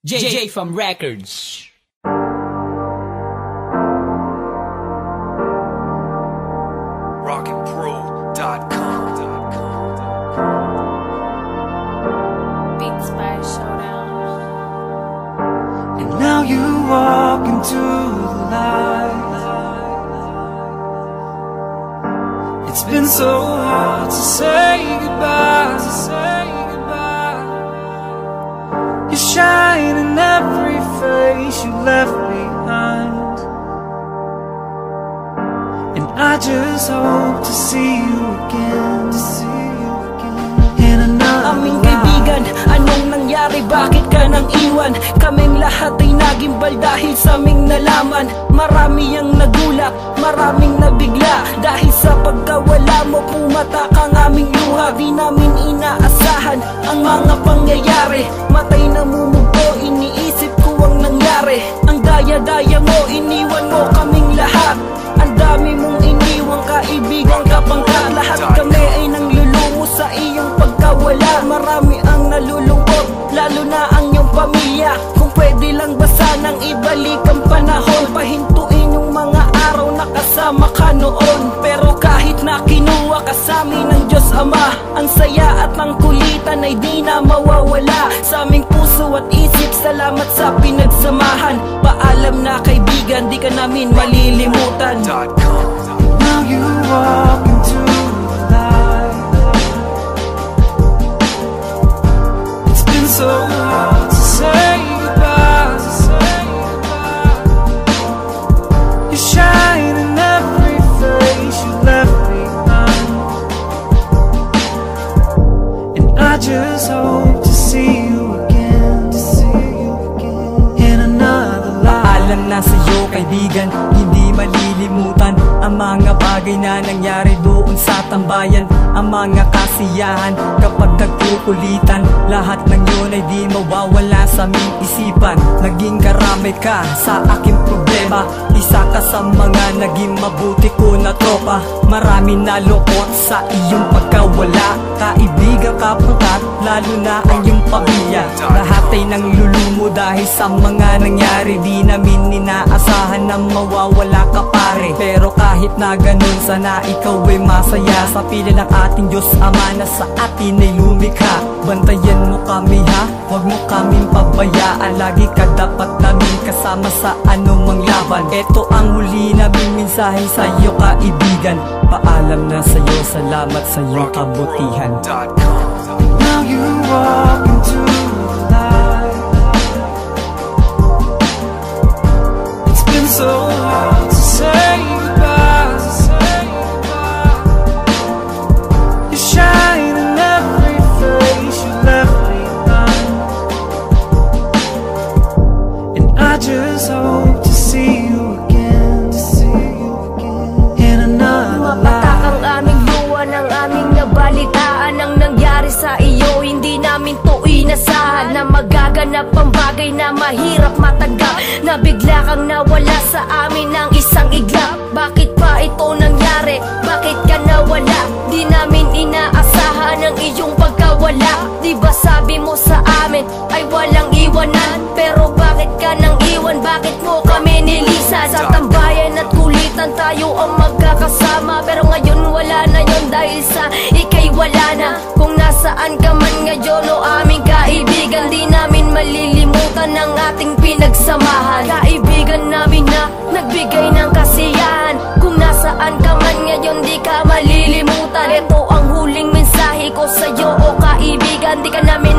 JJ from Records. RocketPro.com. Beats by Showdown. And now you walk into the light. It's been so hard to say goodbye, You shine in every face you left behind, and I just hope to see you again, in another aming kaibigan, anong nangyari? Bakit ka nang iwan? Kaming lahat ay nagimbal dahil sa aming nalaman. Marami ang nagulat, maraming nabigla dahil sa pagkawala mo, pumatak ang aming luha. Di namin inaasahan ang mga pangyayari. Matay na mumugpo, iniisip ko ang nangyari. Ang daya-daya mo, iniwan mo kaming lahat. Ang dami mong iniwang kaibigan, kapangkat. Lahat kami ay nanglulumo sa iyong pagkawala. Marami ang nalulungkot, lalo na ang iyong pamilya. Kung pwede lang ba sanang ibalik ang panahon, pahintuin yung mga araw na kasama ka noon. Pero kahit na kinuha ka sa amin ng Diyos Ama, ang saya at ang kulitan ay di na mawawala sa aming puso at isip. Salamat sa pinagsamahan. Paalam na kaibigan, di ka namin malilimutan. Now you walk into the light. It's been so hard to say goodbye, You shine in every face you left behind, and I just hope to see you again, in another life. Alam na sa'yo kaibigan, hindi malilimutan ang mga bagay na nangyari doon sa tambayan. Ang mga kasiyahan kapag nagkukulitan, lahat ng yun ay di mawawala sa aming isipan. Naging karamay ka sa aking problema, isa ka sa mga naging mabuti ko na tropa. Marami nalungkot sa iyong pagkawala, kaibigan kapangkat, lalo na ang iyong pamilya. Lahat ay nanglulumo dahil sa mga nangyari. Di namin inaasahan na mawawala ka pare. Pero kahit na ganun, sana ikaw ay masaya sa pila ng ating Diyos Ama na sa atin ay lumikha. Bantayan mo kami ha, huwag mo kaming pabayaan. Lagi ka dapat namin kasama sa anumang laban. Ito ang huli naming mensahe sa iyo kaibigan. Paalam na sa iyo, salamat sa iyong kabutihan. Now you walk into the light. It's been so hard to say goodbye, You shine in every face you left behind, and I just hope to see you again, in another Mapatak life. ang aming luha ng aming nabalitaan. Ang nangyari sa iyo, hindi namin to inasahan. Na magaganap ang bagay na mahirap matanggap, na bigla kang nawala sa amin ng isang iglap. Bakit pa ito nangyari? Bakit ka nawala? Di namin inaasahan ang iyong pagkawala. Di ba sabi mo sa amin ay walang iwanan? Pero bakit ka nang iwan? Bakit mo kami nilisan? Sa tambayan at kulitan tayo ang magkakasama, pero ngayon wala na yon dahil sa ika'y wala na. Kung nasaan ka man ngayon o aming kaibigan, di namin malilimutan ang ating pinagsamahan. Kaibigan namin na nagbigay ng kasiyahan. Kung nasaan ka man ngayon, di ka malilimutan. Ito ang huling mensahe ko sa'yo o kaibigan, di ka namin